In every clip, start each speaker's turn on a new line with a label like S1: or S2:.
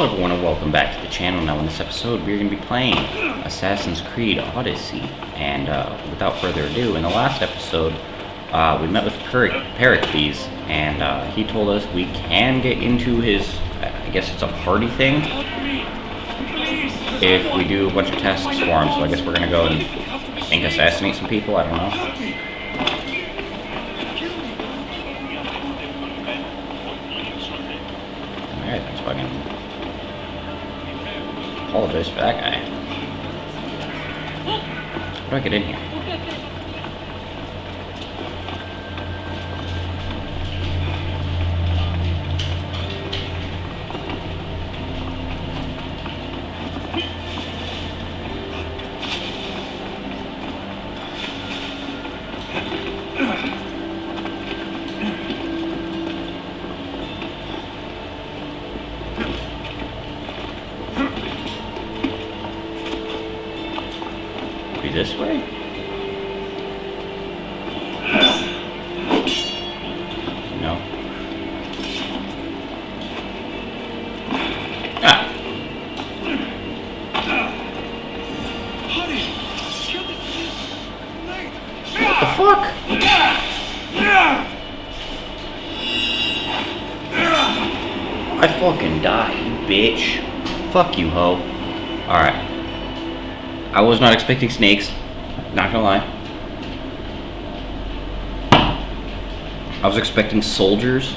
S1: Hello everyone and welcome back to the channel. Now in this episode we're going to be playing Assassin's Creed Odyssey, and without further ado, in the last episode we met with Pericles, and he told us we can get into his, I guess it's a party thing, if we do a bunch of tests for him. So I guess we're going to go and, I think, assassinate some people, I don't know. Alright, that's fucking... apologize for that guy. How do I get in here? This way? No. Ah. What the fuck? I fucking die, you bitch. Fuck you, hoe. Alright. I was not expecting snakes, not gonna lie. I was expecting soldiers.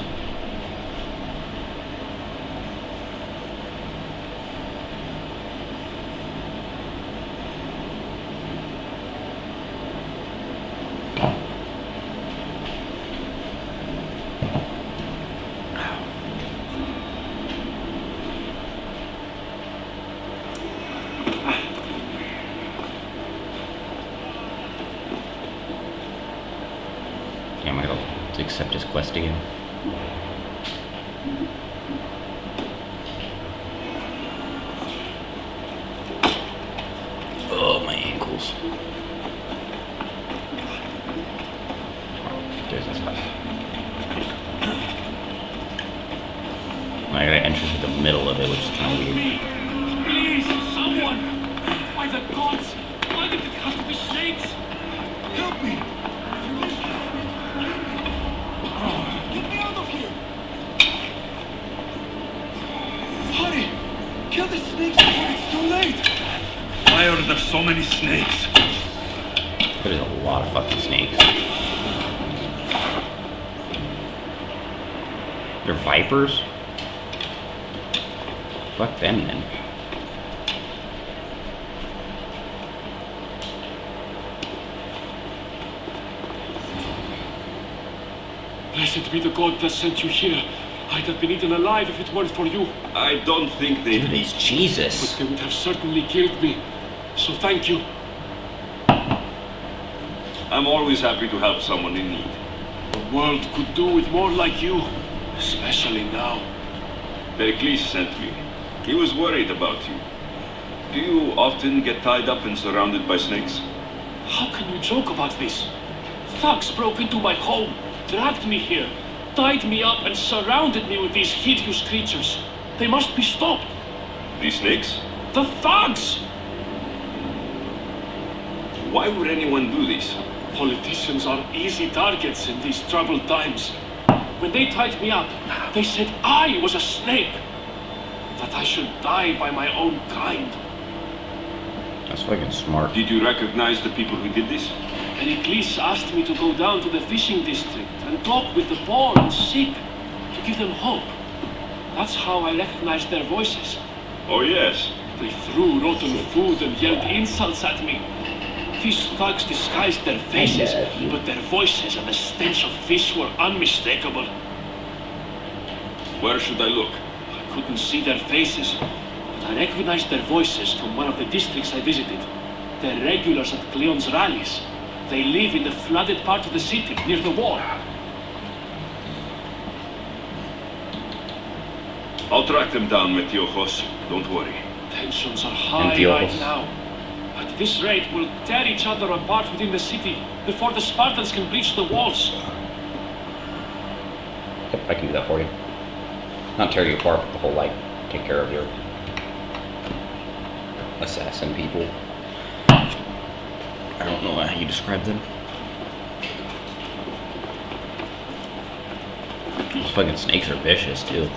S1: Am I going to accept his quest again? Oh, my ankles. There's this stuff. I gotta enter through the middle of it, which is kind of weird.
S2: Please, someone! By the gods! Why did it have to be snakes? Help me! Get me out of here! Hurry! Kill the snakes before it's too late! Why are there so many snakes?
S1: There's a lot of fucking snakes. They're vipers? Fuck them then.
S2: Blessed be the god that sent you here. I'd have been eaten alive if it weren't for you.
S3: I don't think they...
S1: Dude, it's Jesus.
S2: But they would have certainly killed me. So thank you.
S3: I'm always happy to help someone in need.
S2: The world could do with more like you. Especially now.
S3: Pericles sent me. He was worried about you. Do you often get tied up and surrounded by snakes?
S2: How can you joke about this? Thugs broke into my home, dragged me here, tied me up and surrounded me with these hideous creatures. They must be stopped.
S3: These snakes?
S2: The thugs!
S3: Why would anyone do this?
S2: Politicians are easy targets in these troubled times. When they tied me up, they said I was a snake. That I should die by my own kind.
S1: That's fucking smart.
S3: Did you recognize the people who did this?
S2: Pericles asked me to go down to the fishing district and talk with the poor and sick, to give them hope. That's how I recognized their voices.
S3: Oh yes.
S2: They threw rotten food and yelled insults at me. These thugs disguised their faces, but their voices and the stench of fish were unmistakable.
S3: Where should I look?
S2: I couldn't see their faces, but I recognized their voices from one of the districts I visited. They're regulars at Cleon's rallies. They live in the flooded part of the city, near the wall.
S3: I'll track them down, Metiojos. Don't worry.
S2: Tensions are high
S1: Antiochus.
S2: right now. At this rate, we'll tear each other apart within the city before the Spartans can breach the walls.
S1: Yep, I can do that for you. Not tear you apart, but the whole, like, take care of your assassin people. I don't know how you describe them. Those fucking snakes are vicious too.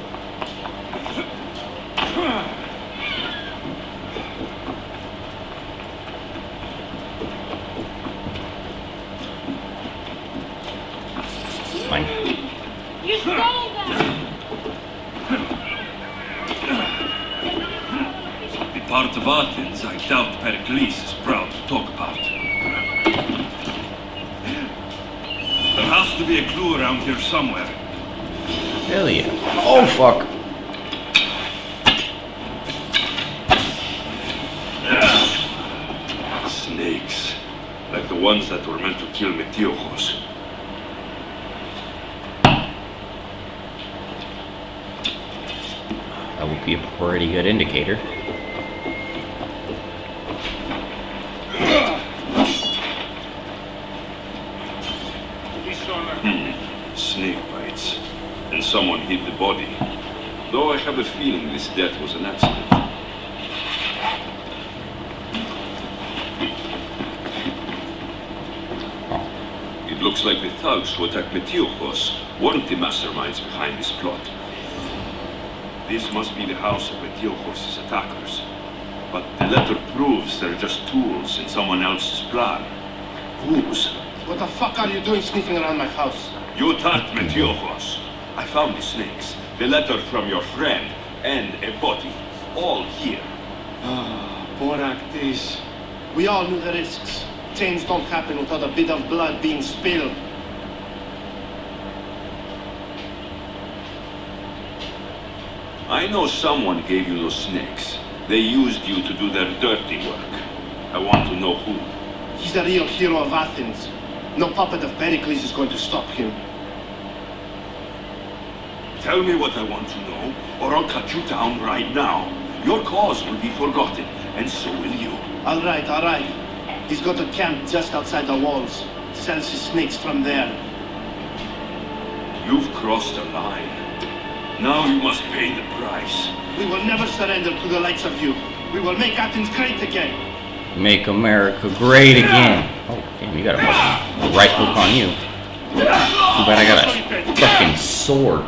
S1: Mine.
S4: You stole them!
S3: The part of Athens I doubt Pericles is proud to talk about. There has to be a clue around here somewhere.
S1: Hell yeah. Oh fuck.
S3: Snakes. Like the ones that were meant to kill Metiochos.
S1: That would be a pretty good indicator.
S3: Snake bites. And someone hid the body. Though I have a feeling this death was an accident. It looks like the thugs who attacked Metiochos weren't the masterminds behind this plot. This must be the house of Metiochos' attackers. But the letter proves they're just tools in someone else's plan. Whose?
S5: What the fuck are you doing sniffing around my house?
S3: You attacked Metiochos. I found the snakes, the letter from your friend, and a body. All here.
S5: Poor Actis. We all knew the risks. Change don't happen without a bit of blood being spilled.
S3: I know someone gave you those snakes. They used you to do their dirty work. I want to know who.
S5: He's the real hero of Athens. No puppet of Pericles is going to stop him.
S3: Tell me what I want to know, or I'll cut you down right now. Your cause will be forgotten, and so will you.
S5: All right. He's got a camp just outside the walls. Sells his snakes from there.
S3: You've crossed a line. Now you must pay the price.
S5: We will never surrender to the likes of you. We will make Athens great again.
S1: Make America great again. Oh, damn, you got a fucking right hook on you. Too bad I got a fucking sword.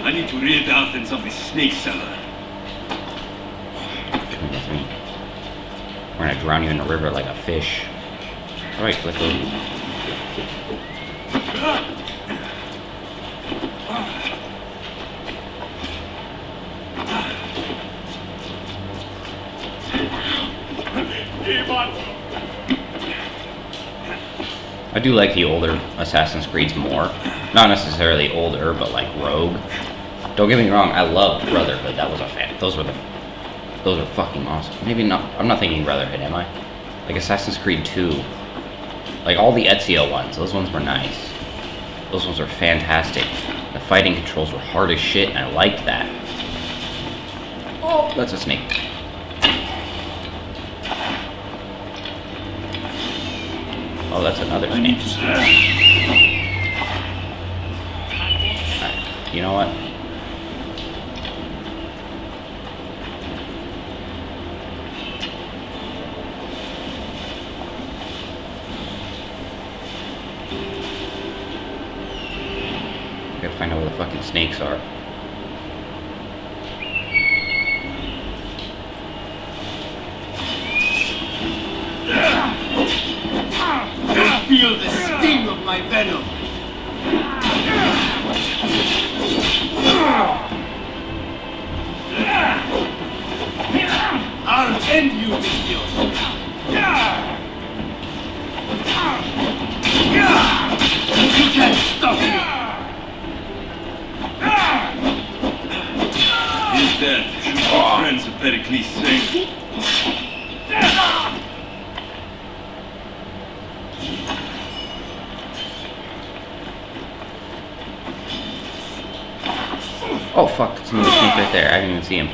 S3: I need to rid Athens of this snake seller.
S1: Come with me. We're gonna drown you in the river like a fish. Alright, let's go. I do like the older Assassin's Creeds more. Not necessarily older, but like Rogue. Don't get me wrong, I loved Brotherhood. That was a fan. Those are fucking awesome. Maybe not. I'm not thinking Brotherhood, am I? Like Assassin's Creed 2. Like all the Ezio ones. Those ones were nice. Those ones were fantastic. The fighting controls were hard as shit, and I liked that. Oh, that's a snake. Oh, that's another snake. You know what? I gotta find out where the fucking snakes are.
S5: Feel the sting of my venom. I'll end you, Vicious. You can't stop me.
S3: His death should be friends of Pericles' safe.
S1: Oh fuck, that's another snake right there. I didn't even see him.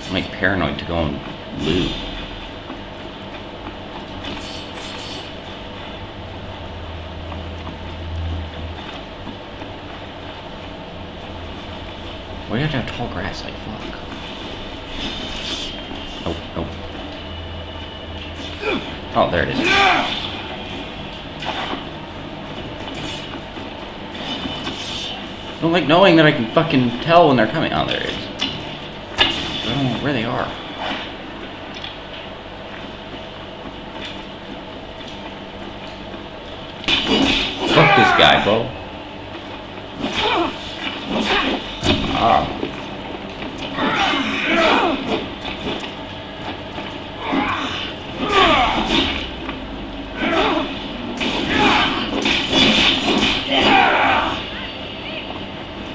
S1: I'm like paranoid to go and Loot. Why do you have to have tall grass? Like, fuck. Nope, nope. Oh, there it is. I don't like knowing that I can fucking tell when they're coming. Oh, there it is. I don't know where they are. Fuck this guy, bro. Ah.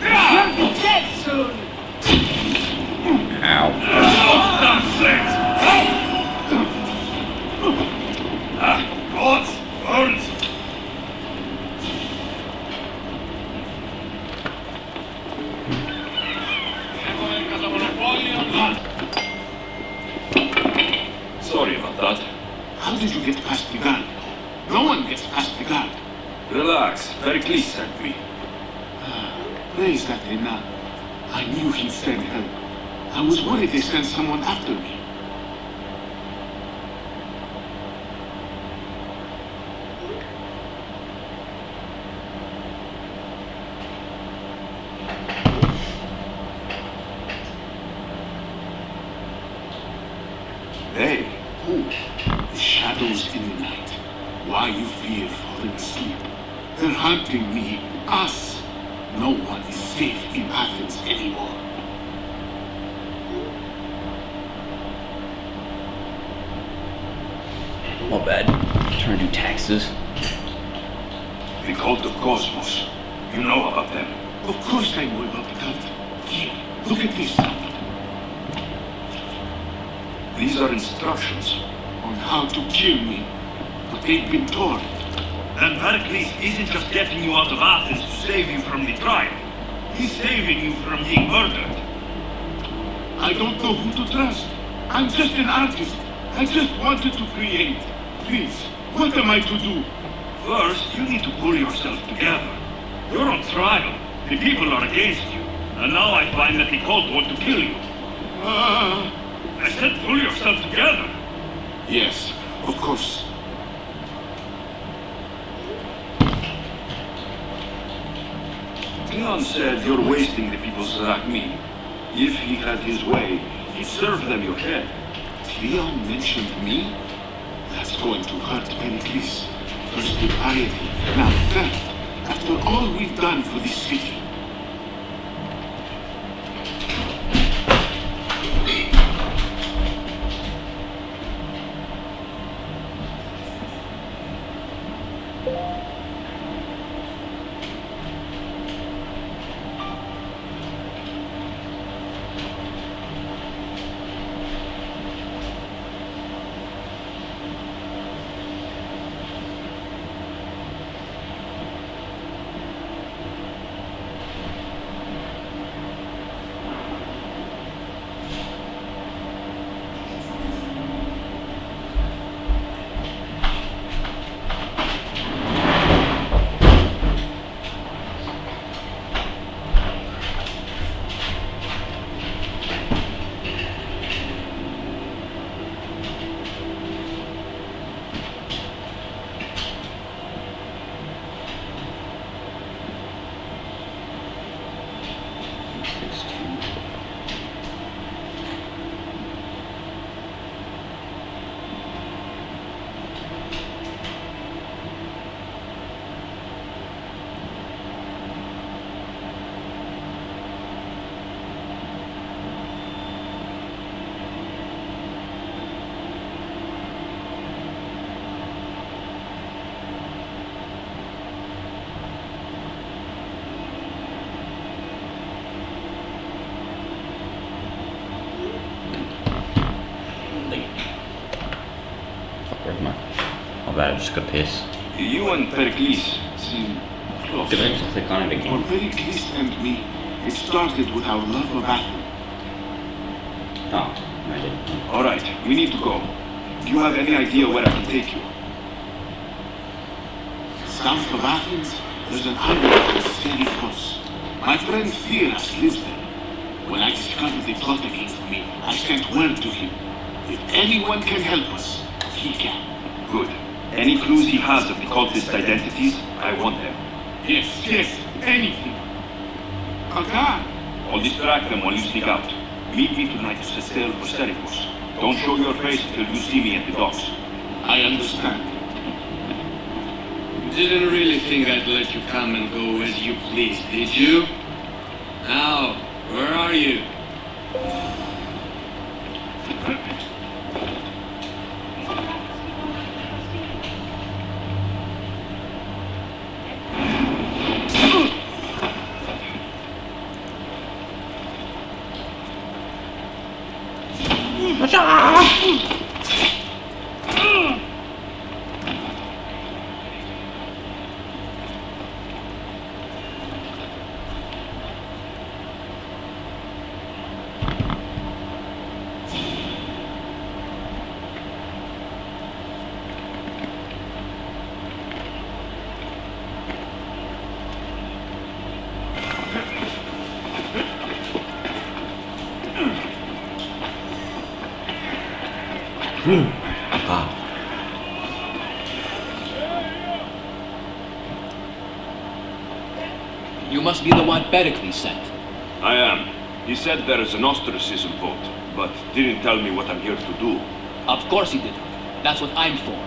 S4: You'll be dead soon.
S1: Ow.
S3: Sorry about that.
S5: How did you get past the guard? No one gets past the guard.
S3: Relax. Pericles sent me.
S5: Praise that Ena. I knew he'd send help. I was worried they sent someone after me.
S3: Hey,
S5: Who? The shadows in the night. Why you fear falling asleep? They're hunting me, us. No one is safe in Athens anymore.
S1: Not bad. Trying to do taxes.
S3: the cult of Cosmos. You know about them.
S5: Of course I know about the cult. Here, look at this.
S3: These are instructions.
S5: On how to kill me. But they've been torn.
S6: Then Pericles isn't just getting you out of Athens to save you from the trial. He's saving you from being murdered.
S5: I don't know who to trust. I'm just an artist. I just wanted to create. Please, what am I to do?
S6: First, you need to pull yourself together. You're on trial. The people are against you. And now I find that the cult want to kill you. I said pull yourself together.
S5: Yes, of course.
S3: Cleon said you're wasting the people's me. If he had his way, he'd serve them your head.
S5: Cleon mentioned me? That's going to hurt Pericles. First impiety, now theft. After all we've done for this city.
S1: I just got piss.
S3: You and Pericles seem close.
S1: Did I just click on it
S5: For
S1: again?
S5: Pericles and me, it started with our love of Athens.
S1: Oh, I didn't.
S3: All right, we need to go. Do you have any idea where I can take you?
S5: South of Athens, there's an island called Serifos. My friend Theras lives there. When I discovered the plot against me, I sent word to him. If anyone can help us, he can.
S3: Good. Any clues he has of the cultist identities, I want them.
S5: Yes, anything. Kaka,
S3: I'll distract them while you sneak out. Meet me tonight to Sestel for Serifos. Don't show your face till you see me at the docks.
S5: I understand.
S7: You didn't really think I'd let you come and go as you please, did you? Now, where are you?
S8: You must be the one Pericles sent.
S3: I am. He said there is an ostracism vote, but didn't tell me what I'm here to do.
S8: Of course he didn't. That's what I'm for.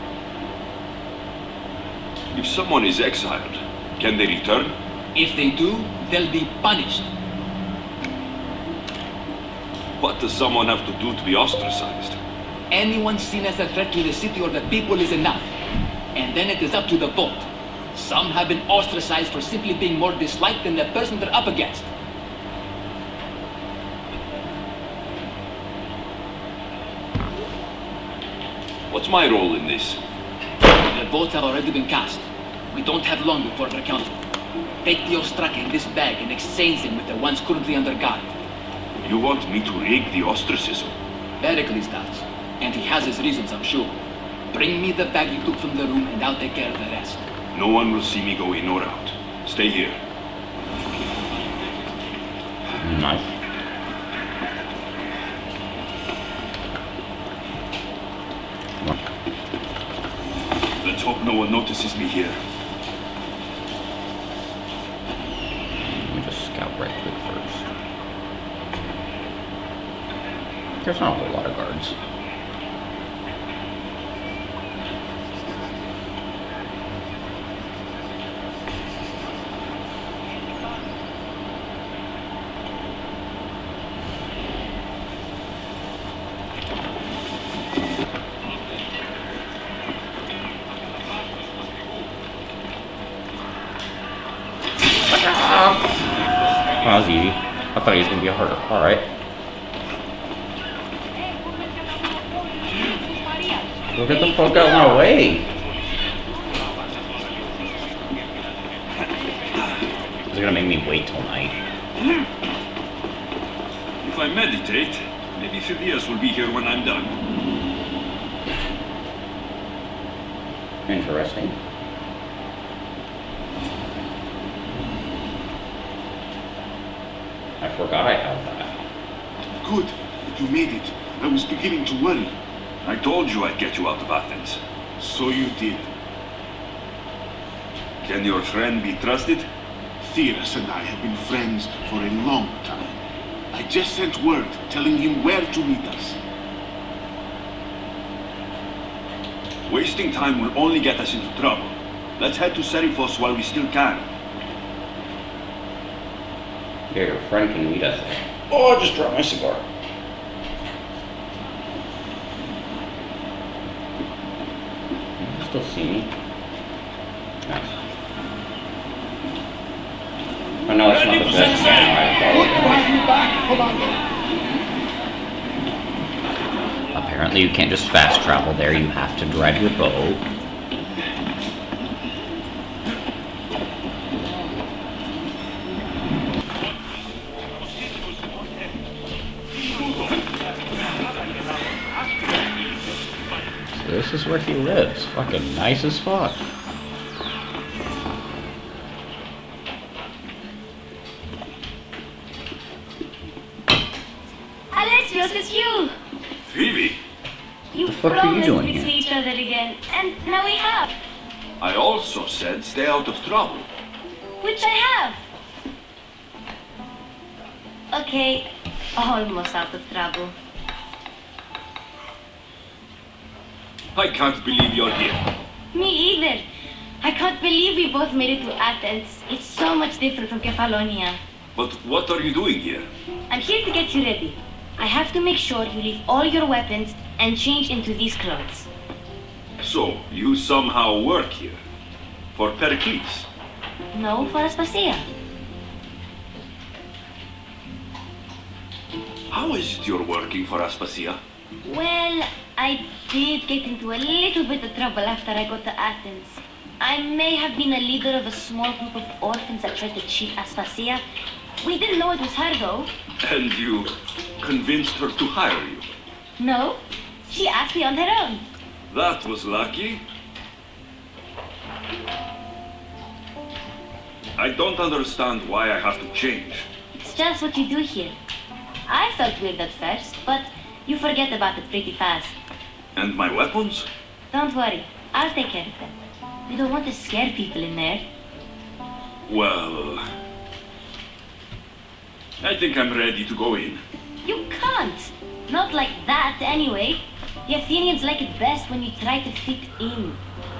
S3: If someone is exiled, can they return?
S8: If they do, they'll be punished.
S3: What does someone have to do to be ostracized?
S8: Anyone seen as a threat to the city or the people is enough. And then it is up to the vote. Some have been ostracized for simply being more disliked than the person they're up against.
S3: What's my role in this?
S8: The votes have already been cast. We don't have long before they're counted. Take the ostraka in this bag and exchange them with the ones currently under guard.
S3: You want me to rig the ostracism?
S8: Pericles does. And he has his reasons, I'm sure. Bring me the bag you took from the room and I'll take care of the rest.
S3: No one will see me go in or out. Stay here.
S1: Nice.
S3: Let's hope no one notices me here.
S1: Let me just scout right quick first. There's not a whole lot of guards. That was easy. I thought he was gonna be harder. Alright. Go get the fuck out of my way. Is it gonna make me wait till night?
S3: If I meditate, maybe Phidias will be here when I'm done.
S1: Interesting. I forgot I had that.
S5: good. You made it. I was beginning to worry.
S3: I told you I'd get you out of Athens.
S5: So you did.
S3: Can your friend be trusted?
S5: Theras and I have been friends for a long time. I just sent word telling him where to meet us.
S3: Wasting time will only get us into trouble. Let's head to Serifos while we still can.
S1: Yeah, your friend can meet us there. Oh, I just dropped my cigar. You can still see me. Nice. I know it's not the best channel, I apologize. Apparently you can't just fast travel there, you have to drive your boat. This is where he lives. Fucking nice as fuck.
S4: Alexios, it's you!
S3: Phoebe,
S4: You
S1: The fuck are you
S4: promised
S1: doing
S4: we'd
S1: here?
S4: see each other again, and now we have.
S3: I also said stay out of trouble.
S4: Which I have. Okay, almost out of trouble.
S3: I can't believe you're here.
S4: Me either. I can't believe we both made it to Athens. It's so much different from Kefalonia.
S3: But what are you doing here?
S4: I'm here to get you ready. I have to make sure you leave all your weapons and change into these clothes.
S3: So, you somehow work here? For Pericles?
S4: No, for Aspasia.
S3: How is it you're working for Aspasia?
S4: Well, I did get into a little bit of trouble after I got to Athens. I may have been a leader of a small group of orphans that tried to cheat Aspasia. We didn't know it was her, though.
S3: And you convinced her to hire you?
S4: No, she asked me on her own.
S3: That was lucky. I don't understand why I have to change.
S4: It's just what you do here. I felt weird at first, but you forget about it pretty fast.
S3: And my weapons?
S4: Don't worry, I'll take care of them. We don't want to scare people in there.
S3: Well, I think I'm ready to go in.
S4: You can't. Not like that, anyway. The Athenians like it best when you try to fit in.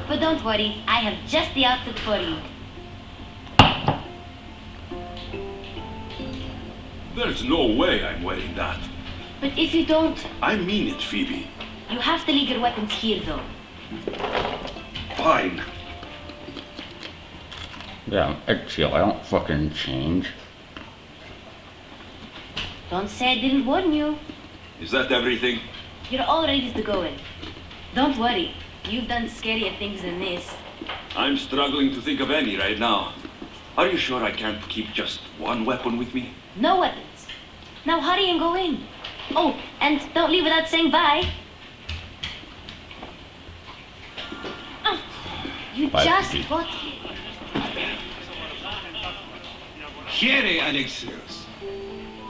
S4: But don't worry, I have just the outfit for you.
S3: There's no way I'm wearing that.
S4: But if you don't,
S3: I mean it, Phoebe.
S4: you have to leave your weapons here, though.
S3: Fine.
S1: Yeah, chill. I don't fucking change.
S4: Don't say I didn't warn you.
S3: Is that everything?
S4: You're all ready to go in. Don't worry, you've done scarier things than this.
S3: I'm struggling to think of any right now. Are you sure I can't keep just one weapon with me?
S4: No weapons. Now hurry and go in. Oh, and don't leave without saying bye. You
S1: Bye,
S4: just
S1: Phoebe.
S4: got here.
S9: Here, Alexios.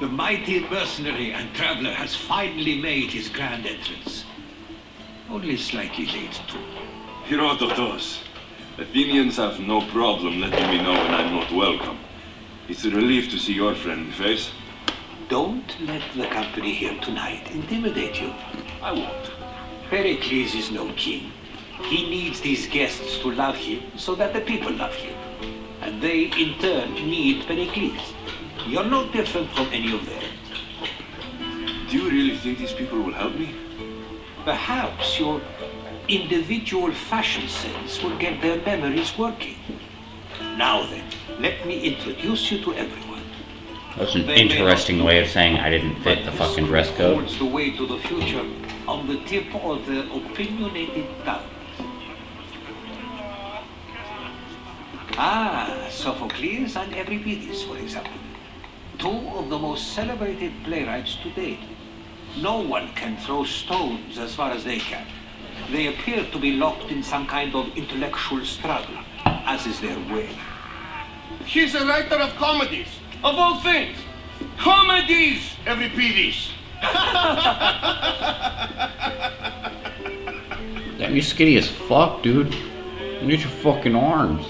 S9: The mighty mercenary and traveler has finally made his grand entrance. Only slightly late, too.
S3: Herodotus. Athenians have no problem letting me know when I'm not welcome. It's a relief to see your friendly face.
S9: Don't let the company here tonight intimidate you.
S3: I won't.
S9: Pericles is no king. He needs these guests to love him so that the people love him. And they, in turn, need Pericles. You're no different from any of them.
S3: Do you really think these people will help me?
S9: Perhaps your individual fashion sense will get their memories working. Now then, let me introduce you to everyone.
S1: That's an
S9: They may
S1: interesting
S9: not
S1: way
S9: know
S1: of saying I didn't fit
S9: but
S1: the
S9: this
S1: fucking dress code.
S9: holds the way to the future on the tip of their opinionated tongue. Ah, Sophocles and Euripides, for example. Two of the most celebrated playwrights to date. No one can throw stones as far as they can. They appear to be locked in some kind of intellectual struggle, as is their way.
S5: He's a writer of comedies, of all things. Comedies, Euripides.
S1: Damn, you skinny as fuck, dude. Look at your fucking arms.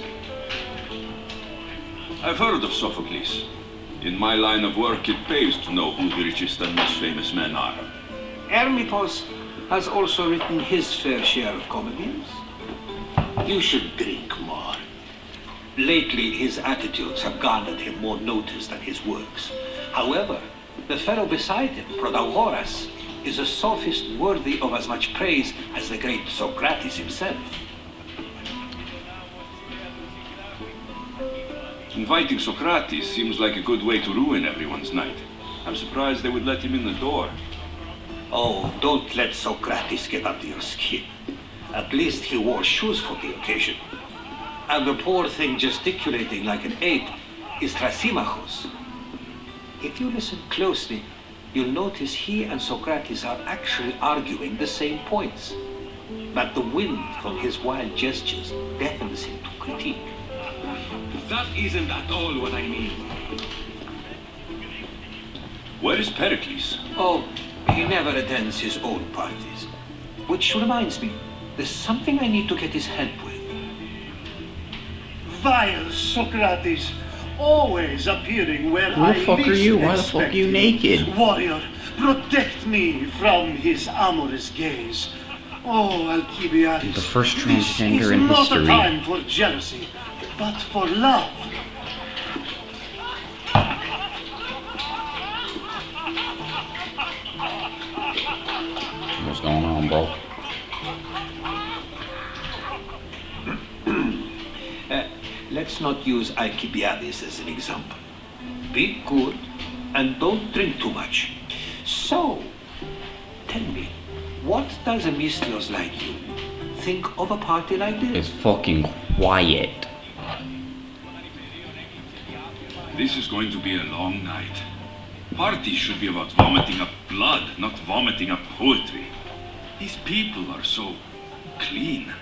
S3: I've heard of Sophocles. In my line of work, it pays to know who the richest and most famous men are.
S9: Hermippos has also written his fair share of comedies. You should drink more. Lately, his attitudes have garnered him more notice than his works. However, the fellow beside him, Protagoras, is a sophist worthy of as much praise as the great Socrates himself.
S3: Inviting Socrates seems like a good way to ruin everyone's night. I'm surprised they would let him in the door.
S9: Oh, don't let Socrates get under your skin. At least he wore shoes for the occasion. And the poor thing gesticulating like an ape is Thrasymachos. If you listen closely, you'll notice he and Socrates are actually arguing the same points. but the wind from his wild gestures deafens him to critique.
S5: That isn't at all what I mean.
S3: Where is Pericles?
S9: Oh, he never attends his own parties. Which reminds me, there's something I need to get his help with.
S6: Vile Socrates, always appearing where
S1: Who
S6: I
S1: the fuck are
S6: least
S1: you? Why the fuck
S6: expect
S1: are you
S6: him.
S1: naked?
S6: Warrior, protect me from his amorous gaze. Oh, Alcibiades,
S1: The first
S6: this
S1: transgender
S6: is
S1: in
S6: not
S1: history.
S6: a time for jealousy, but for love.
S1: What's going on, bro?
S9: Let's not use Alcibiades as an example. Be good and don't drink too much. So, tell me, what does a Misthios like you think of a party like this?
S1: It's fucking quiet.
S6: This is going to be a long night. Parties should be about vomiting up blood, not vomiting up poetry. These people are so clean.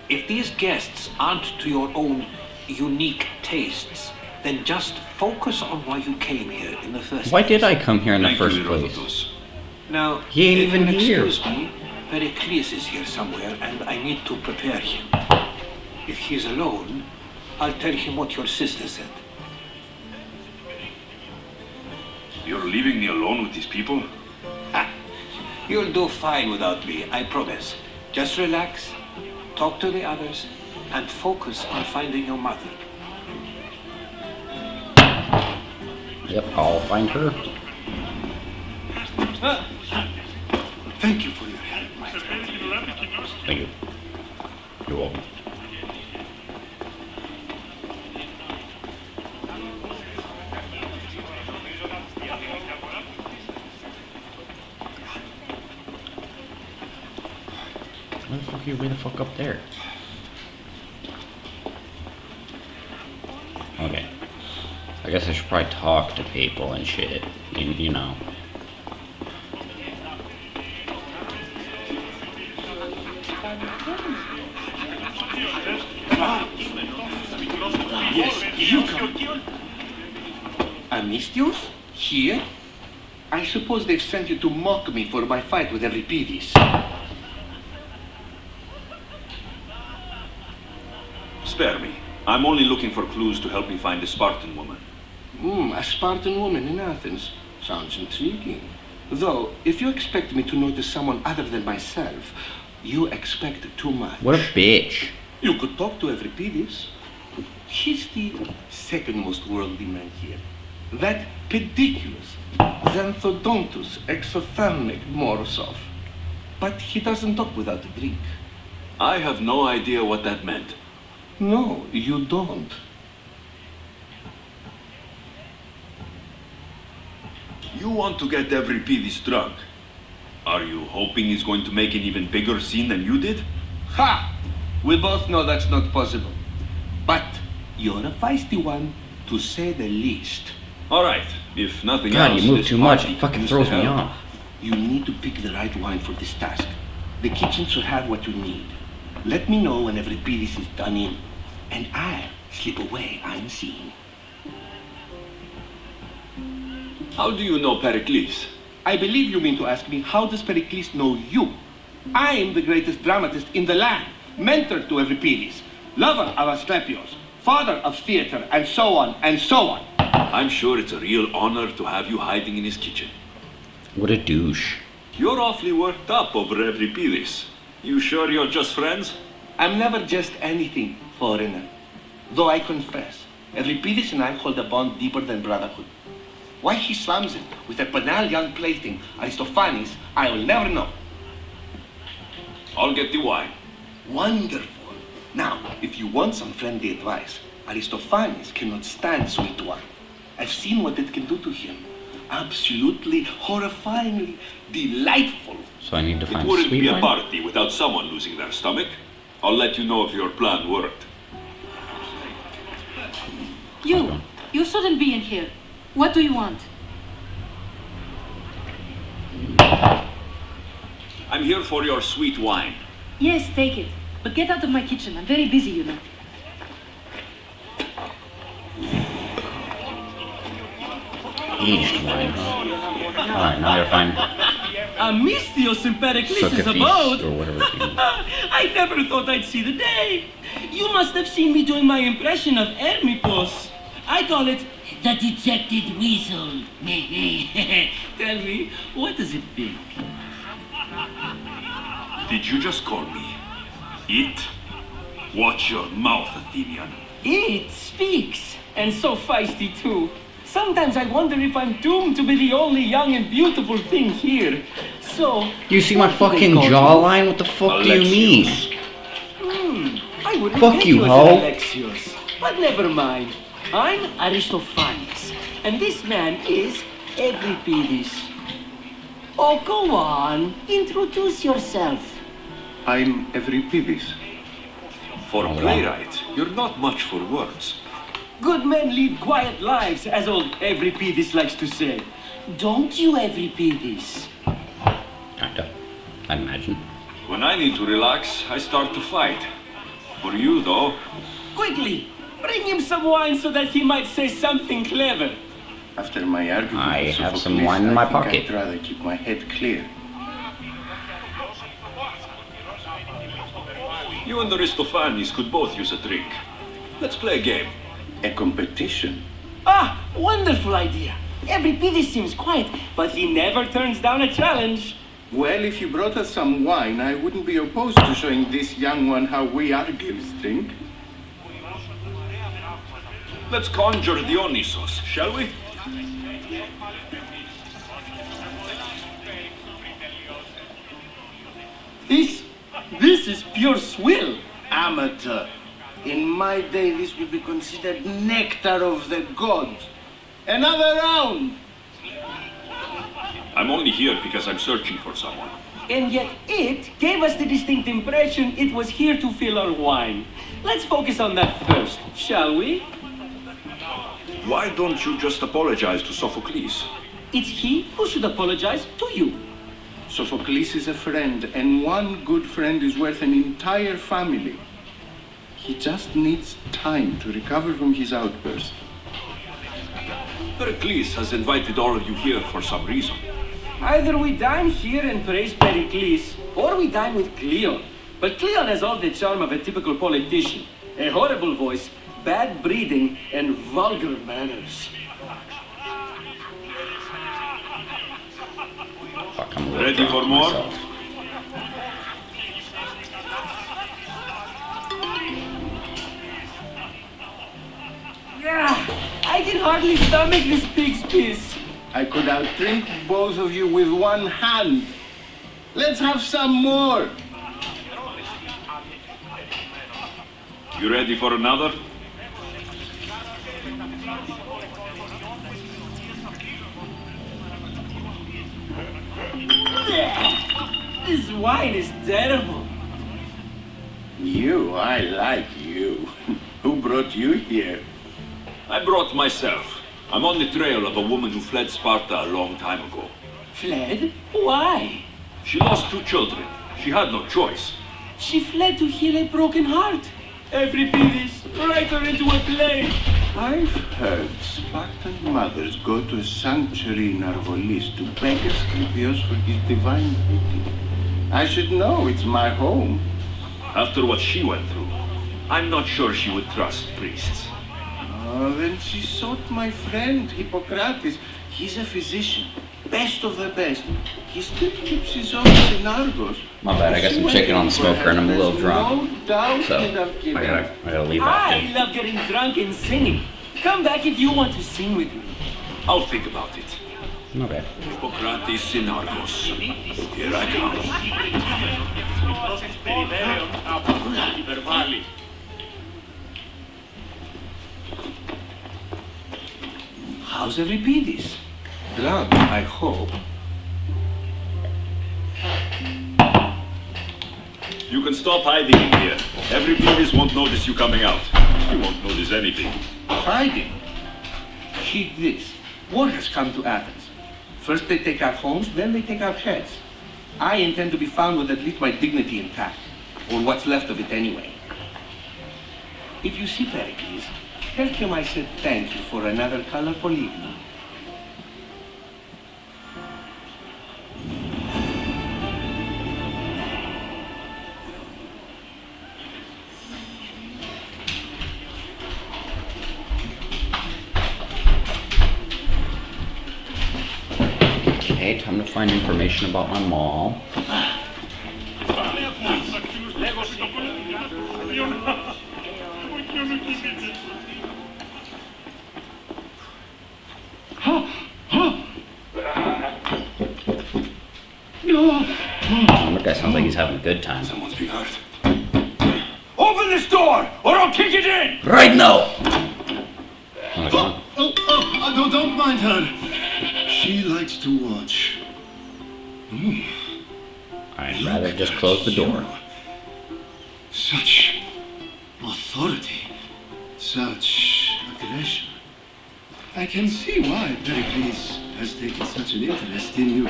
S9: If these guests aren't to your own unique tastes, then just focus on why you came here in the first
S1: Why
S9: place.
S1: did I come here in the
S3: Thank
S1: first
S3: you,
S1: place?
S3: Herodotus.
S9: Now,
S1: He ain't
S9: if
S1: even
S9: you'll
S1: here.
S9: Excuse me, Pericles is here somewhere, and I need to prepare him. If he's alone, I'll tell him what your sister said.
S3: You're leaving me alone with these people?
S9: Ha! You'll do fine without me, I promise. Just relax, talk to the others, and focus on finding your mother.
S1: Yep, I'll find her.
S6: Thank you for your help, my friend.
S1: Thank you. You're welcome. Where the fuck are you way the fuck up there? Okay. I guess I should probably talk to people and shit. You know.
S6: Yes, you come.
S5: Amistios? Here? I suppose they've sent you to mock me for my fight with Euripides.
S3: Spare me. I'm only looking for clues to help me find a Spartan woman.
S5: A Spartan woman in Athens. Sounds intriguing. Though, if you expect me to notice someone other than myself, you expect too much.
S1: What a bitch.
S5: You could talk to Euripides. He's the second most worldly man here. That pediculous, xanthodontus, exothermic Morosov. But he doesn't talk without a drink.
S3: I have no idea what that meant.
S5: No, you don't.
S3: You want to get Euripides drunk. Are you hoping he's going to make an even bigger scene than you did?
S5: Ha! We both know that's not possible. But you're a feisty one, to say the least.
S3: All right. If nothing
S1: God,
S3: else,
S1: you move
S3: this
S1: too much.
S3: party
S1: It fucking
S3: used
S1: throws
S3: to
S1: me
S3: help.
S1: off.
S5: You need to pick the right wine for this task. The kitchen should have what you need. Let me know when Euripides is done in, and I'll slip away unseen.
S3: How do you know Pericles?
S5: I believe you mean to ask me, how does Pericles know you? I am the greatest dramatist in the land, mentor to Euripides, lover of Asclepios, father of theater, and so on, and so on.
S3: I'm sure it's a real honor to have you hiding in his kitchen.
S1: What a douche.
S3: You're awfully worked up over Euripides. You sure you're just friends?
S5: I'm never just anything, foreigner. Though I confess, Euripides and I hold a bond deeper than brotherhood. Why he slams it with a banal young plaything, Aristophanes, I will never know.
S3: I'll get the wine.
S5: Wonderful. Now, if you want some friendly advice, Aristophanes cannot stand sweet wine. I've seen what it can do to him. Absolutely, horrifyingly delightful.
S1: So I need to
S3: It
S1: find
S3: wouldn't
S1: sweet
S3: be a
S1: wine?
S3: party without someone losing their stomach. I'll let you know if your plan worked.
S10: You shouldn't be in here. What do you want?
S3: I'm here for your sweet wine.
S10: Yes, take it. But get out of my kitchen. I'm very busy, you know.
S1: Aged wine. Alright, now you're fine.
S11: Amistios Impericles is
S1: Socrates,
S11: about.
S1: or whatever his name is.
S11: I never thought I'd see the day. You must have seen me doing my impression of Hermipos. I call it the dejected weasel. Tell me, what does it think?
S3: Did you just call me it? Watch your mouth, Athenian.
S11: It speaks, and so feisty too. Sometimes I wonder if I'm doomed to be the only young and beautiful thing here. So...
S1: Do you see my fucking jawline? What the fuck do you mean?
S11: I would
S1: Fuck you, ho.
S11: Alexios. But never mind. I'm Aristophanes, and this man is Euripides. Oh, go on. Introduce yourself.
S3: I'm Euripides. For a playwright, you're not much for words.
S11: Good men lead quiet lives, as old Euripides likes to say. Don't you, Euripides?
S1: Kinda. I imagine.
S3: When I need to relax, I start to fight. For you, though,
S11: Quickly, bring him some wine so that he might say something clever.
S5: After my argument,
S1: I
S5: with
S1: have some
S5: Sophocles,
S1: wine in my
S5: I think
S1: pocket.
S5: I'd rather keep my head clear.
S3: you and Aristophanes could both use a drink. Let's play a game.
S5: A competition?
S11: Ah, wonderful idea. Euripides seems quiet, but he never turns down a challenge.
S5: Well, if you brought us some wine, I wouldn't be opposed to showing this young one how we Argives drink.
S3: Let's conjure Dionysos, shall we?
S11: This is pure swill.
S5: Amateur. In my day, this would be considered nectar of the gods. Another round!
S3: I'm only here because I'm searching for someone.
S11: And yet it gave us the distinct impression it was here to fill our wine. Let's focus on that first, shall we?
S3: Why don't you just apologize to Sophocles?
S11: It's he who should apologize to you.
S5: Sophocles is a friend, and one good friend is worth an entire family. He just needs time to recover from his outburst.
S3: Pericles has invited all of you here for some reason.
S11: Either we dine here and praise Pericles, or we dine with Cleon. But Cleon has all the charm of a typical politician. A horrible voice, bad breeding, and vulgar manners.
S1: Fuck, I'm a little
S3: Ready
S1: drunk
S3: for more?
S1: myself.
S11: Yeah, I can hardly stomach this pig's piss.
S5: I could outdrink both of you with one hand. Let's have some more.
S3: You ready for another?
S11: This wine is terrible.
S5: You, I like you. Who brought you here?
S3: I brought myself. I'm on the trail of a woman who fled Sparta a long time ago.
S11: Fled? Why?
S3: She lost 2 children. She had no choice.
S11: She fled to heal a broken heart. Euripides, write her into a play.
S5: I've heard Spartan mothers go to a sanctuary in Argolis to beg Asclepios for his divine pity. I should know, it's my home.
S3: After what she went through, I'm not sure she would trust priests.
S5: Oh, then she sought my friend, Hippocrates. He's a physician, best of the best. He still keeps his office in Argos.
S1: My bad, I got some chicken on the smoker and I'm a little drunk.
S5: No doubt
S1: So,
S5: he'd have given.
S1: I gotta leave
S11: I
S1: after.
S11: love getting drunk and singing. Come back if you want to sing with me.
S3: I'll think about it.
S1: Okay.
S3: Hippocrates in Argos. Here I come.
S9: How's Euripides? Drunk, I hope.
S3: You can stop hiding in here. Euripides won't notice you coming out. He won't notice anything.
S9: Hiding. Heed this. War has come to Athens. First they take our homes, then they take our heads. I intend to be found with at least my dignity intact. Or what's left of it anyway. If you see Pericles, tell him I said thank you for another colorful evening.
S1: Okay, time to find information about my mall. That guy sounds like he's having a good time.
S3: Someone's being hurt.
S6: Open this door, or I'll kick it in!
S1: Right now!
S5: Don't mind her. She likes to watch.
S1: I'd rather just close the door.
S5: Such authority, such aggression. I can see why Pericles has taken such an interest in you.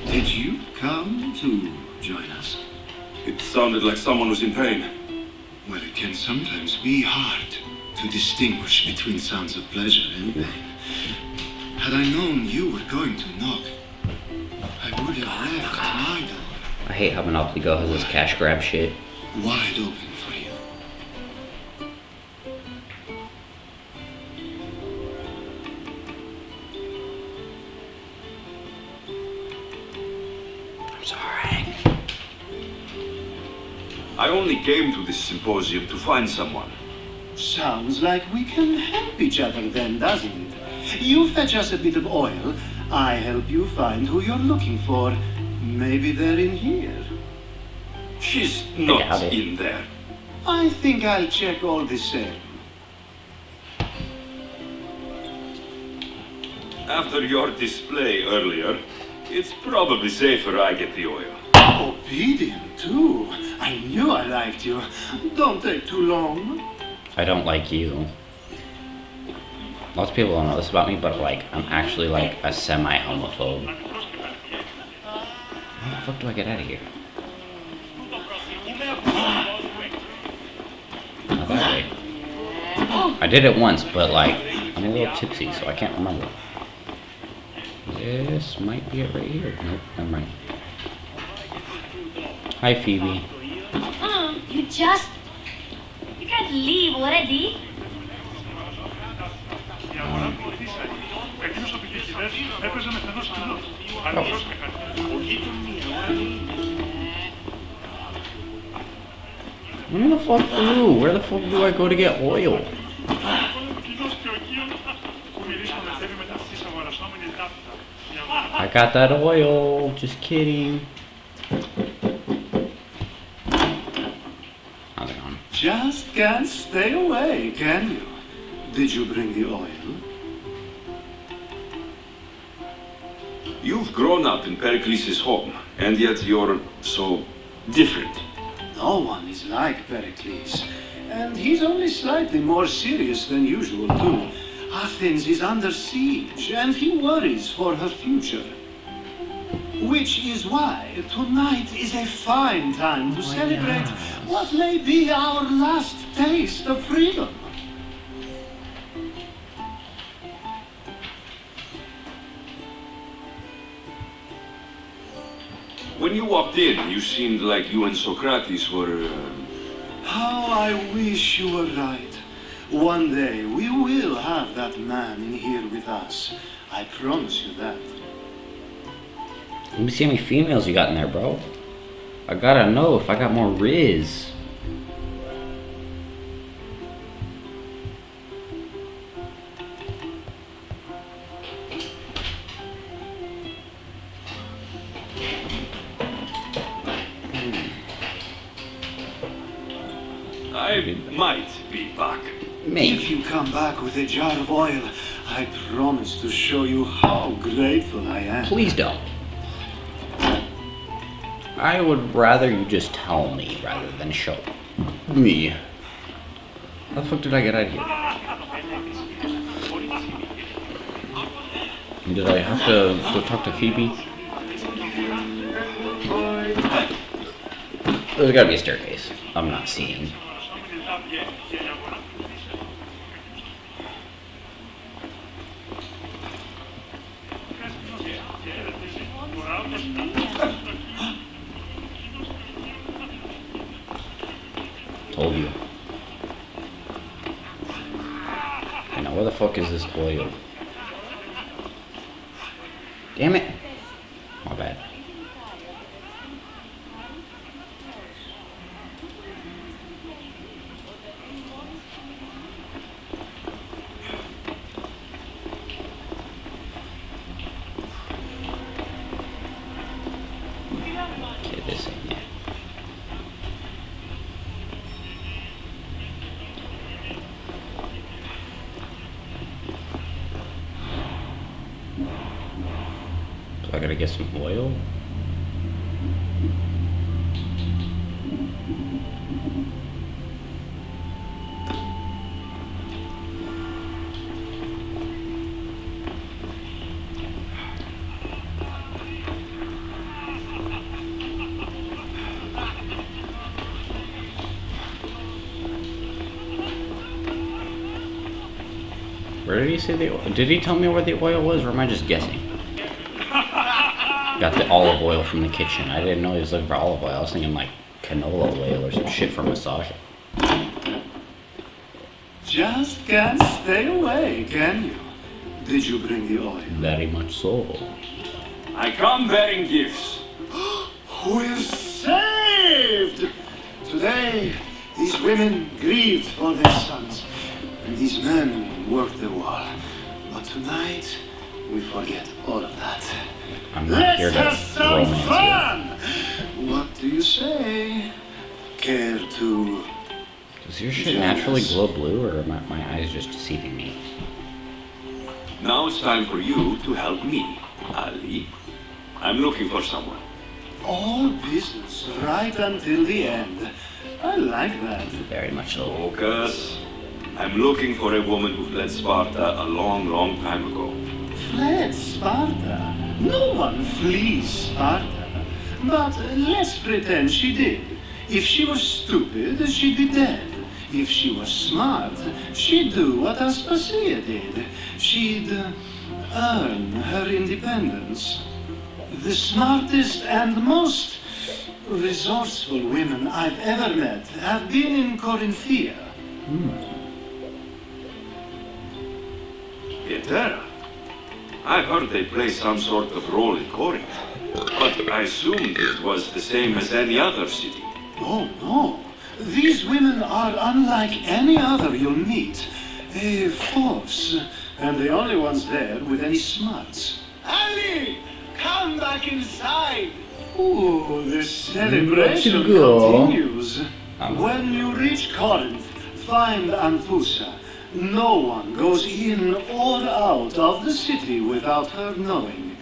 S5: Did you come to join us?
S3: It sounded like someone was in pain.
S5: Well, it can sometimes be hard to distinguish between sounds of pleasure and pain. Had I known you were going to knock, I would have left my door
S1: I hate how Monopoly Go has this cash grab shit.
S5: wide open for you.
S1: I'm sorry.
S3: I only came to this symposium to find someone.
S5: Sounds like we can help each other then, doesn't it? You fetch us a bit of oil, I help you find who you're looking for. Maybe they're in here.
S3: She's
S1: doubt
S3: not
S1: it.
S3: in there.
S5: I think I'll check all the same.
S3: After your display earlier, it's probably safer I get the oil.
S5: Obedient, too. I knew I liked you. Don't take too long.
S1: I don't like you. Lots of people don't know this about me, but like, I'm actually like a semi-homophobe. How the fuck do I get out of here? Not that way. I did it once, but like, I'm a little tipsy, so I can't remember. This might be it right here. Nope, never mind. Hi, Phoebe.
S4: You can't leave already.
S1: Where the fuck where the fuck do I go to get oil? I got that oil, just kidding. How's it going?
S5: Just can't stay away, can you? Did you bring the oil?
S3: You've grown up in Pericles' home, and yet you're so different.
S5: No one is like Pericles. And he's only slightly more serious than usual, too. Athens is under siege, and he worries for her future. Which is why tonight is a fine time to celebrate what may be our last taste of freedom.
S3: When you walked in, you seemed like you and Socrates were...
S5: How I wish you were right. One day we will have that man in here with us. I promise you that.
S1: Let me see how many females you got in there, bro. I gotta know if I got more Riz.
S3: I might be back.
S1: Maybe.
S5: If you come back with a jar of oil, I promise to show you how grateful I am.
S1: Please don't. I would rather you just tell me rather than show me. How the fuck did I get out of here? Did I have to go talk to Phoebe? There's gotta be a staircase. I'm not seeing. Told you. Now where the fuck is this oil? Damn it. My bad. Okay, this ain't it. So I gotta get some oil. Where did he say the oil? Did he tell me where the oil was, or am I just guessing? Got the olive oil from the kitchen. I didn't know he was looking for olive oil. I was thinking like canola oil or some shit for massaging.
S5: Just can't stay away, can you? Did you bring the oil?
S1: Very much so.
S3: I come bearing gifts.
S5: We're saved! Today, these women grieved for their sons, and these men worked the war. But tonight, we forget all of that.
S1: I'm not here to
S5: Let's have some
S1: romance
S5: fun! What do you say? Care to...
S1: you. Does your shit naturally glow blue, or are my eyes just deceiving me?
S3: Now it's time for you to help me, Ali. I'm looking for someone.
S5: All business right until the end. I like that.
S1: Very much so.
S3: Focus. I'm looking for a woman who fled Sparta a long, long time ago.
S5: Fled Sparta? No one flees Sparta. But let's pretend she did. If she was stupid, she'd be dead. If she was smart, she'd do what Aspasia did. She'd earn her independence. The smartest and most resourceful women I've ever met have been in Corinthia.
S3: Etera. I heard they play some sort of role in Corinth, but I assumed it was the same as any other city.
S5: Oh, no. These women are unlike any other you'll meet. A force, and the only ones there with any smarts. Ali, come back inside. Ooh, the celebration continues. When you reach Corinth, find Anthusa. No one goes in or out of the city without her knowing.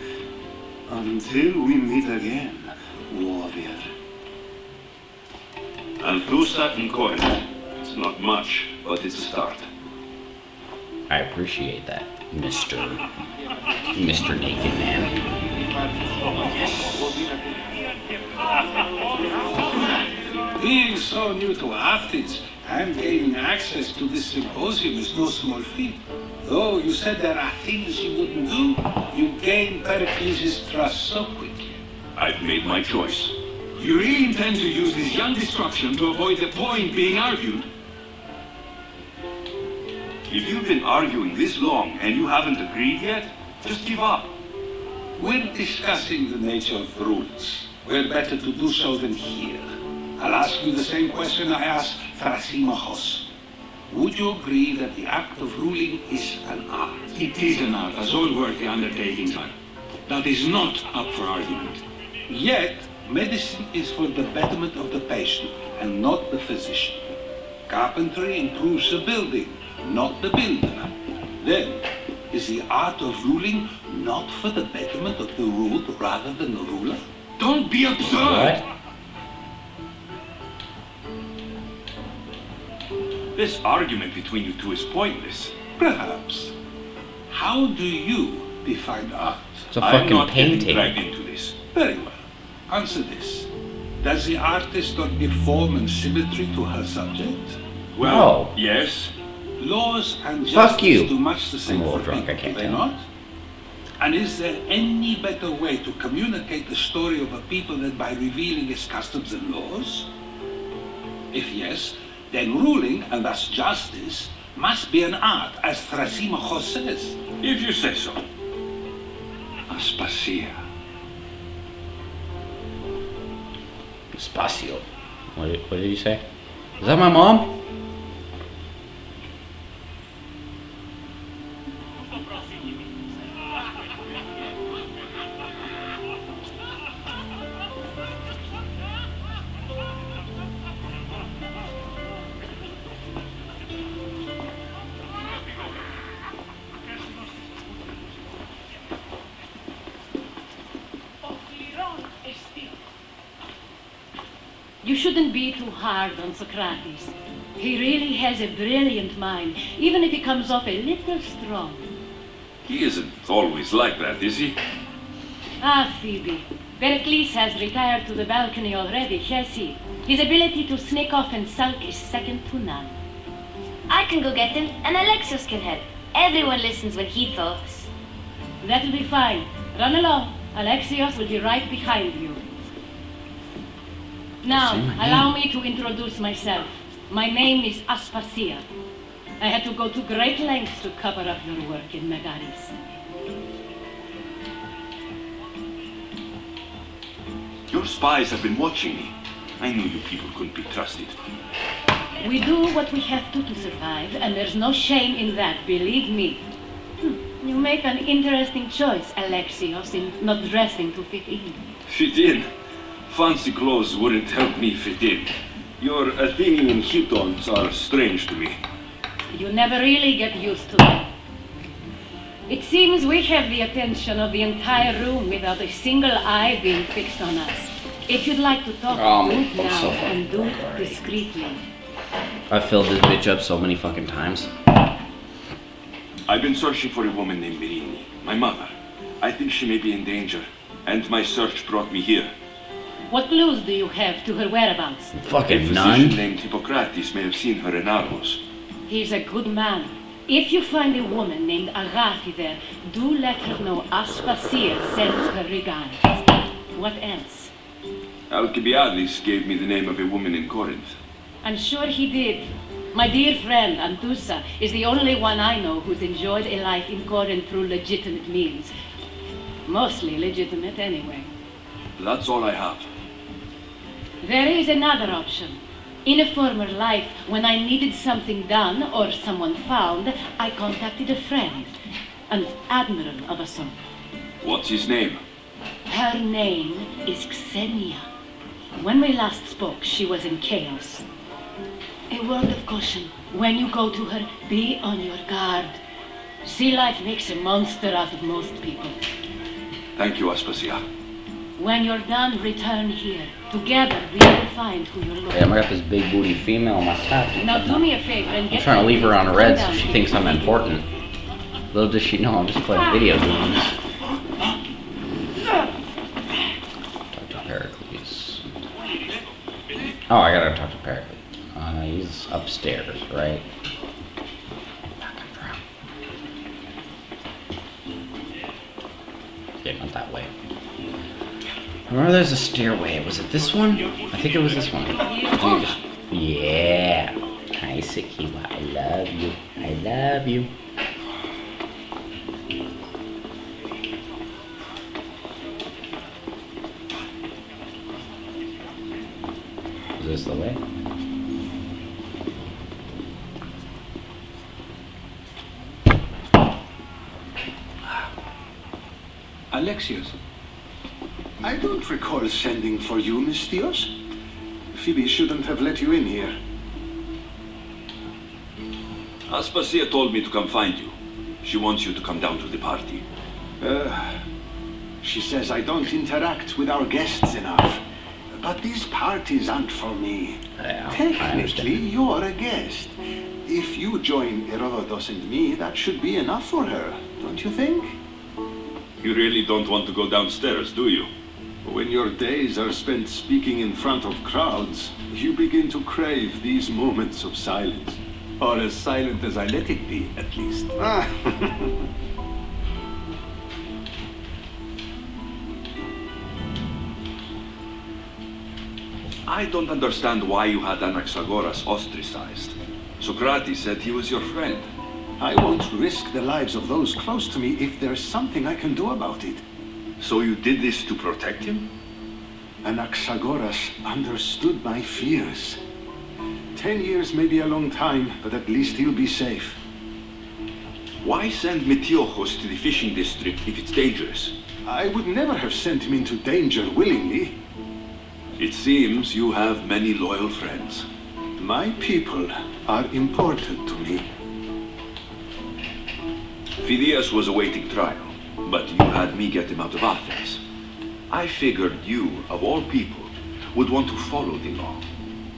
S5: Until we meet again, warrior.
S3: Anthusa in Corinth. It's not much, but it's a start.
S1: I appreciate that, Mr. Naked Man.
S9: Being so new to Athens, and gaining access to this symposium is no small feat. Though you said there are things you wouldn't do, you gained Pericles' trust so quickly.
S3: I've made my choice.
S6: You really intend to use this young destruction to avoid the point being argued?
S3: If you've been arguing this long and you haven't agreed yet, just give up.
S9: We're discussing the nature of rules. We're better to do so than here. I'll ask you the same question I asked Thrasymachos. Would you agree that the act of ruling is an art?
S6: It is an art, as all worthy undertakings are. That is not up for argument.
S9: Yet, medicine is for the betterment of the patient and not the physician. Carpentry improves the building, not the builder. Then, is the art of ruling not for the betterment of the ruled rather than the ruler?
S6: Don't be absurd!
S1: What?
S3: This argument between you two is pointless.
S9: Perhaps. How do you define art?
S1: It's a
S3: I'm
S1: fucking
S3: not getting
S1: painting.
S3: dragged into this.
S9: Very well. Answer this.
S5: Does the artist not perform in symmetry to her subject?
S3: Well,
S1: No.
S3: yes.
S5: Laws and
S1: Fuck
S5: justice
S1: you.
S5: do much the same
S1: I'm a little
S5: for
S1: drunk, I
S5: people,
S1: can't
S5: do they
S1: tell.
S5: not? And is there any better way to communicate the story of a people than by revealing its customs and laws? If yes, then ruling, and thus justice, must be an art, as Thrasymachos says.
S3: If you say so.
S5: Aspasia.
S1: Spacio. What did you say? Is that my mom?
S10: You shouldn't be too hard on Socrates. He really has a brilliant mind, even if he comes off a little strong.
S3: He isn't always like that, is he?
S10: Ah, Phoebe. Pericles has retired to the balcony already, has he? His ability to sneak off and sulk is second to none.
S4: I can go get him, and Alexios can help. Everyone listens when he talks.
S10: That'll be fine. Run along. Alexios will be right behind you. Now, allow me to introduce myself. My name is Aspasia. I had to go to great lengths to cover up your work in Megaris.
S3: Your spies have been watching me. I knew you people couldn't be trusted.
S10: We do what we have to survive, and there's no shame in that, believe me. You make an interesting choice, Alexios, in not dressing to fit in.
S3: Fit in? Fancy clothes wouldn't help me fit in. Your Athenian chitons are strange to me.
S10: You never really get used to them. It seems we have the attention of the entire room without a single eye being fixed on us. If you'd like to talk, do it now,
S1: so
S10: and do it discreetly.
S1: I filled this bitch up so many fucking times.
S3: I've been searching for a woman named Mirini, my mother. I think she may be in danger, and my search brought me here.
S10: What clues do you have to her whereabouts?
S1: Fucking
S3: A
S1: none.
S3: physician named Hippocrates may have seen her in Argos.
S10: He's a good man. If you find a woman named Agathi there, do let her know Aspasia sends her regards. What else?
S3: Alcibiades gave me the name of a woman in Corinth.
S10: I'm sure he did. My dear friend, Antusa, is the only one I know who's enjoyed a life in Corinth through legitimate means. Mostly legitimate, anyway.
S3: That's all I have.
S10: There is another option. In a former life, when I needed something done or someone found, I contacted a friend, an admiral of a sort.
S3: What's his name?
S10: Her name is Xenia. When we last spoke, she was in chaos. A word of caution. When you go to her, be on your guard. Sea life makes a monster out of most people.
S3: Thank you, Aspasia.
S10: When you're done, return here. Together, we will find who you're looking
S1: Damn, I got this big booty female on my side.
S10: Now do me a favor and get...
S1: I'm trying to leave her on a red so
S10: down
S1: she
S10: here.
S1: thinks I'm important. Little does she know I'm just playing video games. Talk to Pericles. Oh, I gotta talk to Pericles. He's upstairs, right? Yeah, not that way. I remember there's a stairway. Was it this one? I think it was this one. Yeah. Hi, Sakiwa. I love you. I love you. Is this the way?
S9: Alexios, I don't recall sending for you, Miss Theos. Phoebe shouldn't have let you in here.
S3: Aspasia told me to come find you. She wants you to come down to the party.
S9: She says I don't interact with our guests enough. But these parties aren't for me.
S1: Yeah,
S9: Technically, you're a guest. If you join Herodotus and me, that should be enough for her, don't you think?
S3: You really don't want to go downstairs, do you?
S5: When your days are spent speaking in front of crowds, you begin to crave these moments of silence.
S9: Or as silent as I let it be, at least.
S3: I don't understand why you had Anaxagoras ostracized. Socrates said he was your friend.
S5: I won't risk the lives of those close to me if there's something I can do about it.
S3: So you did this to protect him?
S5: Anaxagoras understood my fears. 10 years may be a long time, but at least he'll be safe.
S3: Why send Metiochos to the fishing district if it's dangerous?
S5: I would never have sent him into danger willingly.
S3: It seems you have many loyal friends.
S5: My people are important to me.
S3: Phidias was awaiting trial, but you had me get him out of Athens. I figured you, of all people, would want to follow the law.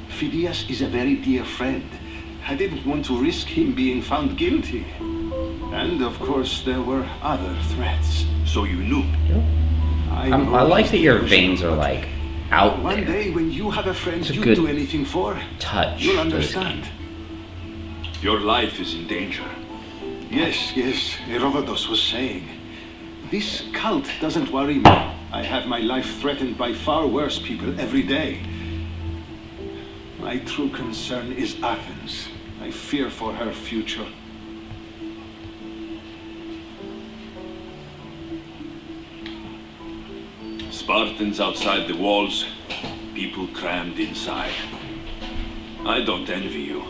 S5: Phidias is a very dear friend. I didn't want to risk him being found guilty. And of course, there were other threats.
S3: So you knew?
S1: I like that your veins are like out there.
S5: One day when you have a friend
S1: It's a
S5: you'd
S1: good
S5: do anything for,
S1: touch.
S5: you'll understand.
S3: Your life is in danger.
S5: Yes, Herodotus was saying. This cult doesn't worry me. I have my life threatened by far worse people every day. My true concern is Athens. I fear for her future.
S3: Spartans outside the walls, people crammed inside. I don't envy you.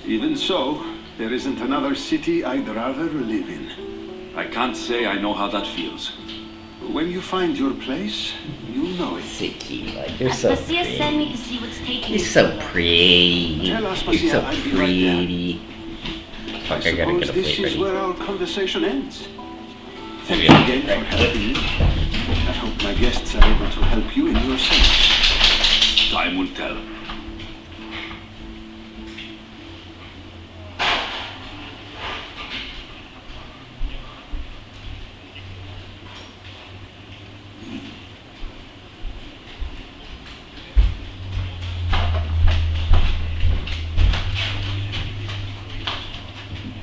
S5: Even so, there isn't another city I'd rather live in.
S3: I can't say I know how that feels.
S5: When you find your place, you'll know it.
S1: Sicky, like you're so
S4: Aspasia
S1: pretty.
S4: sent me to see what's taking
S1: You're
S4: you
S1: so pretty.
S5: Tell
S1: You're
S5: Aspasia
S1: so
S5: I'll be right there.
S1: pretty. Fuck, I gotta
S5: Suppose
S1: get a
S5: this
S1: plate
S5: is
S1: ready.
S5: where our conversation ends. Thank
S1: Yeah.
S5: you again for helping me. I hope my guests are able to help you in your search.
S3: Time will tell.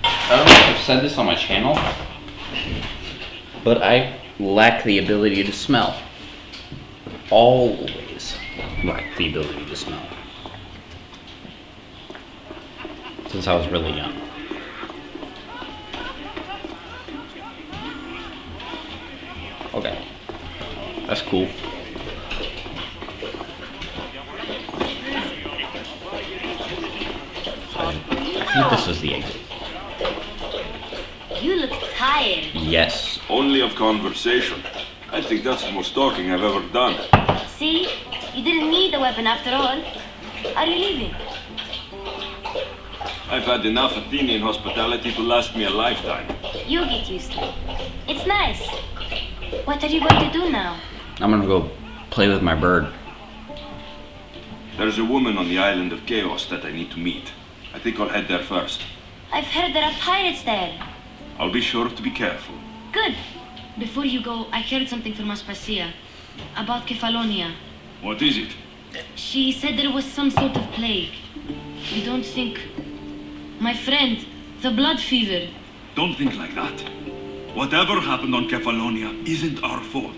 S1: I don't know if I've said this on my channel, but I lack the ability to smell. Always lack the ability to smell. Since I was really young. Okay. That's cool. I think this is the exit.
S4: You look tired.
S1: Yes.
S3: Only of conversation. I think that's the most talking I've ever done.
S4: See? You didn't need the weapon after all. Are you leaving?
S3: I've had enough Athenian hospitality to last me a lifetime.
S4: You'll get used to it. It's nice. What are you going to do now?
S1: I'm gonna go play with my bird.
S3: There's a woman on the island of Chaos that I need to meet. I think I'll head there first.
S4: I've heard there are pirates there.
S3: I'll be sure to be careful.
S4: Good. Before you go, I heard something from Aspasia about Kefalonia.
S3: What is it?
S4: She said there was some sort of plague. You don't think... My friend, the blood fever.
S6: Don't think like that. Whatever happened on Kefalonia isn't our fault.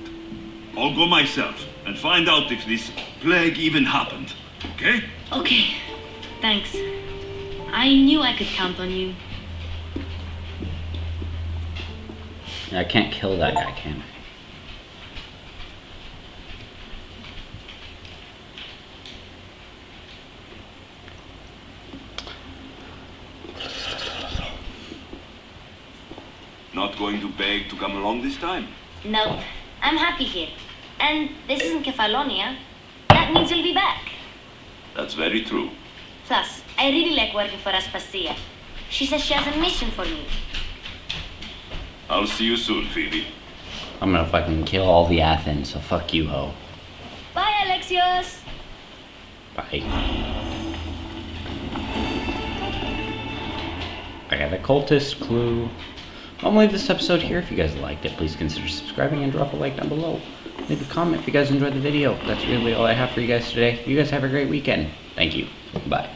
S6: I'll go myself and find out if this plague even happened. Okay?
S4: Okay. Thanks. I knew I could count on you.
S1: I can't kill that guy, can I?
S3: Not going to beg to come along this time?
S4: Nope. I'm happy here. And this isn't Kefalonia. That means you'll be back.
S3: That's very true.
S4: Plus, I really like working for Aspasia. She says she has a mission for me.
S3: I'll see you soon, Phoebe.
S1: I'm gonna fucking kill all the Athens, so fuck you, ho.
S4: Bye, Alexios!
S1: Bye. I got a cultist clue. I'm gonna leave this episode here. If you guys liked it, please consider subscribing and drop a like down below. leave a comment if you guys enjoyed the video. That's really all I have for you guys today. You guys have a great weekend. Thank you. Bye.